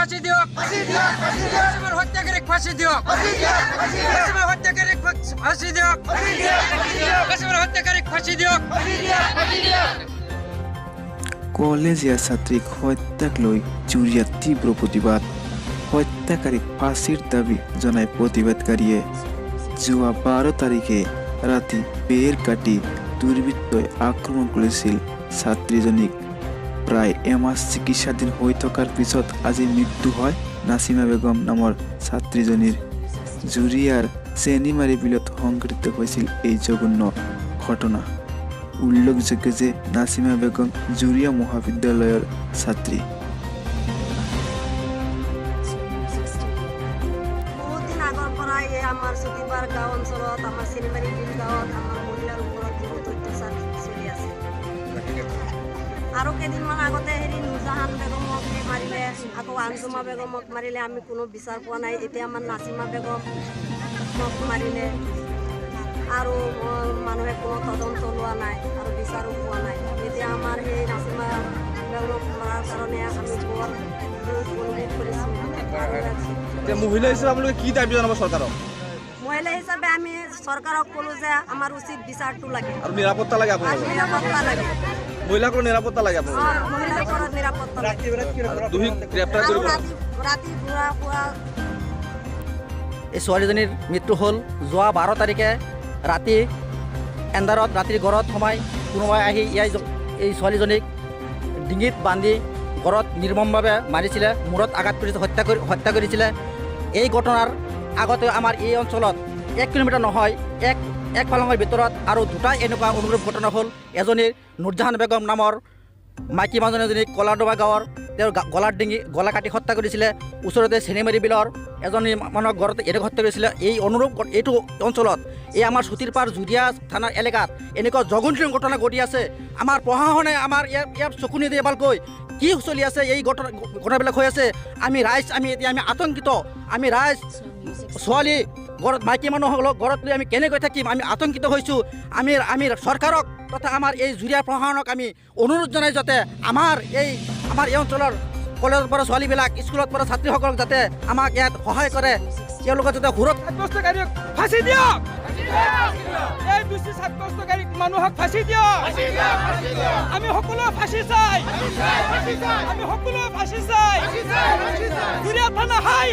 ফাঁসি দিয়ক কাসিমেৰ হত্যাকাৰী ফাঁসি দিয়ক কাসিমেৰ হত্যাকাৰী ফাঁসি দিয়ক কাসিমেৰ হত্যাকাৰী ফাঁসি দিয়ক কলেজীয়া ছাত্ৰীক হত্যাক লৈ জুৰিয়াত তীব্ৰ প্ৰতিবাদ হত্যাকাৰীক ফাঁচীৰ দাবী জনাই প্ৰতিবাদকাৰীয়ে যোৱা 12 তাৰিখে ৰাতি বেৰ কাটি দুৰ্বৃত্তই আক্ৰমণ কৰিছিল ছাত্ৰীজনীক প্ৰায় এমাহ চিকিৎসাধীন হৈ থকাৰ পিছত আজি মৃত্যু হয় নাছিমা বেগম নামৰ ছাত্ৰীজনীৰ জুৰিয়াৰ চেনিমাৰী বিলত সংঘটিত হৈছিল এই জঘন্য ঘটনা উল্লেখযোগ্য যে নাছিমা বেগম জুৰিয়া মহাবিদ্যালয়ৰ ছাত্ৰী বহুদিন আগৰ পৰাই আমাৰ চুটিবাৰ গাঁও অঞ্চলত আমাৰ চেনিমাৰী বিল গাঁৱত আমাৰ মহিলাৰ ওপৰত বহুত অত্যাচাৰ চলি আছে আৰু কেইদিনমান আগতে নুৰজাহান বেগমক মাৰিলে আকৌ আঞ্জুমা বেগমক মাৰিলে আমি কোনো বিচাৰ পোৱা নাই এতিয়া আমাৰ নাছিমা বেগমক মাৰিলে আৰু মানুহে কোনো তদন্ত লোৱা নাই আৰু বিচাৰো পোৱা নাই এতিয়া আমাৰ সেই নাছিমা বেগমক মৰাৰ কাৰণে আমি বৰ দুখ অনুভৱ কৰিছোঁ মহিলা হিচাপে আপোনালোকে কি দাবী জনাব চৰকাৰক মহিলা হিচাপে আমি চৰকাৰক ক'লো যে আমাৰ উচিত বিচাৰটো লাগে আৰু নিৰাপত্তা লাগে আপোনালোকক নিৰাপত্তা লাগে মহিলাসকলৰ নিৰাপত্তা লাগে আপোনালোকক মহিলাসকলৰ নিৰাপত্তা লাগে দোষীক গ্ৰেপ্তাৰ আৰু কৰিব ৰাতি ঘূৰা ফুৰা এই ছোৱালীজনীৰ মৃত্যু হ'ল যোৱা 12 তাৰিখে ৰাতি এন্ধাৰত ৰাতিৰ ঘৰত সোমাই কোনোবাই আহি এই ছোৱালীজনীক ডিঙিত বান্ধি ঘৰত নিৰ্মমভাৱে মাৰিছিলে মূৰত আঘাত কৰিছে হত্যা কৰিছিলে এই ঘটনাৰ আগতে আমাৰ এই অঞ্চলত 1 কিলোমিটাৰ নহয় এক ফালঙৰ ভিতৰত আৰু দুটা এনেকুৱা অনুৰূপ ঘটনা হ'ল এজনী নুৰজাহান বেগম নামৰ মাইকী মানুহজনী এজনী কলাডোবা গাঁৱৰ তেওঁৰ গলা কাটি হত্যা কৰিছিলে ওচৰতে চেনিমাৰী বিলৰ এজনী মানুহক ঘৰত এনে হত্যা কৰিছিলে এই অনুৰূপ এইটো অঞ্চলত এই আমাৰ চুটিৰপাৰ জুৰিয়া থানাৰ এলেকাত এনেকুৱা জঘন্য ঘটনা ঘটি আছে আমাৰ প্ৰশাসনে আমাৰ ইয়াৰ চকু নিদিয়ে ভালকৈ কি চলি আছে এই ঘটনাবিলাক হৈ আছে আমি এতিয়া আতংকিত আমি ৰাইজ ছোৱালী ঘৰত মাইকী মানুহসকলক ঘৰত লৈ আমি কেনেকৈ থাকিম আমি আতংকিত হৈছোঁ আমি চৰকাৰক তথা আমাৰ এই জুৰিয়া প্ৰশাসনক আমি অনুৰোধ জনাই যাতে আমাৰ এই অঞ্চলৰ কলেজৰ পৰা ছোৱালীবিলাক স্কুলত পৰা ছাত্ৰীসকলক যাতে আমাক ইয়াত সহায় কৰে তেওঁলোকে যাতে ছাত্ৰস্থাকাৰীক ফাঁসি দিয়ক এই দোষী ছাত্ৰস্থাকাৰীক মানুহক ফাঁসি দিয়ক আমি সকলোৱে ফাঁসি চাই আমি সকলোৱে ফাঁসি চাই জুৰিয়া থানা হাই